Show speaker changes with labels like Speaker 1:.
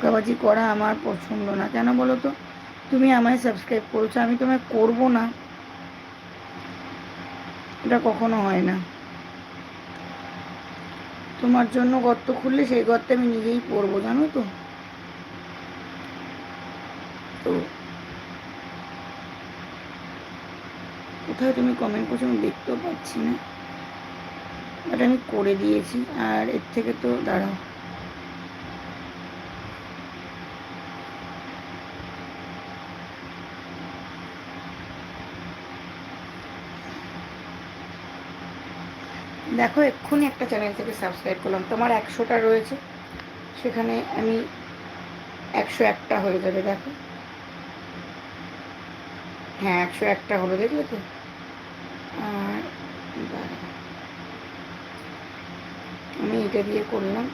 Speaker 1: ধোঁকাবাজি করা আমার পছন্দ না। কেন বলো তো? তুমি আমায় সাবস্ক্রাইব করেছো, আমি তোমায় করব না, এটা কখনো হয় না। তোমার জন্য গর্ত খুললে সেই গর্তে আমি নিজেই পড়বো, জানো তো। তো কোথায় তুমি কমেন্ট করছো আমি দেখতেও পাচ্ছি না, বাট আমি করে দিয়েছি। আর এর থেকে তো দাঁড়াও, দেখো এক্ষুনি একটা চ্যানেল থেকে সাবস্ক্রাইব করলাম, তোমার 100টা রয়েছে, সেখানে আমি 101টা হয়ে যাবে, দেখো। হ্যাঁ, 101টা হলো, দেখলে তো। আর দাঁড়াও, আমি এটা দিয়ে করলাম।